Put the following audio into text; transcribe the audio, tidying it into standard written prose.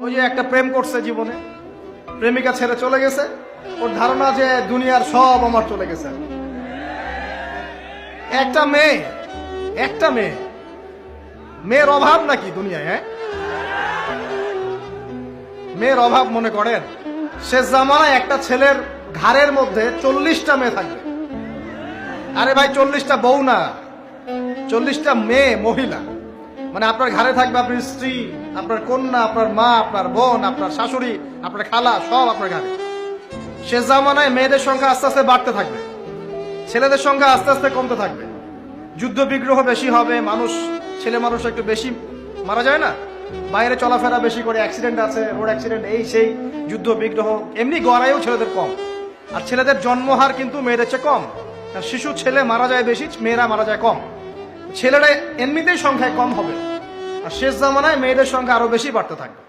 ওই যে একটা প্রেম করছে জীবনে, প্রেমিকা ছেড়ে চলে গেছে, ওর ধারণা যে দুনিয়ার সব আমার চলে গেছে। একটা মেয়ে, মেয়ের অভাব নাকি দুনিয়ায়? হ্যাঁ, মেয়ের অভাব মনে করেন? শেষ জামানায় একটা ছেলের ঘাড়ের মধ্যে 40টা মেয়ে থাকবে। আরে ভাই, 40টা বউ না, 40টা মেয়ে, মহিলা। মানে আপনার ঘাড়ে থাকবে আপনার স্ত্রী, আপনার কন্যা, আপনার মা, আপনার বোন, আপনার শাশুড়ি, আপনার খালা, সব আপনার ঘাড়ে। শেষ জামানায় মেয়েদের সংখ্যা আস্তে আস্তে বাড়তে থাকবে, ছেলেদের সংখ্যা আস্তে আস্তে কমতে থাকবে। যুদ্ধ বিগ্রহ বেশি হবে, ছেলে মানুষ একটু বেশি মারা যায় না, বাইরে চলাফেরা বেশি করে, অ্যাক্সিডেন্ট আছে, রোড অ্যাক্সিডেন্ট, এই সেই, যুদ্ধ বিগ্রহ। এমনি গড়াইও ছেলেদের কম, আর ছেলেদের জন্মহার কিন্তু মেয়েদের চেয়ে কম। শিশু ছেলে মারা যায় বেশি, মেয়েরা মারা যায় কম। ছেলেরা এমনিতেই সংখ্যায় কম হবে, আর শেষ জামানায় মেয়েদের সংখ্যা আরো বেশি বাড়তে থাকবে।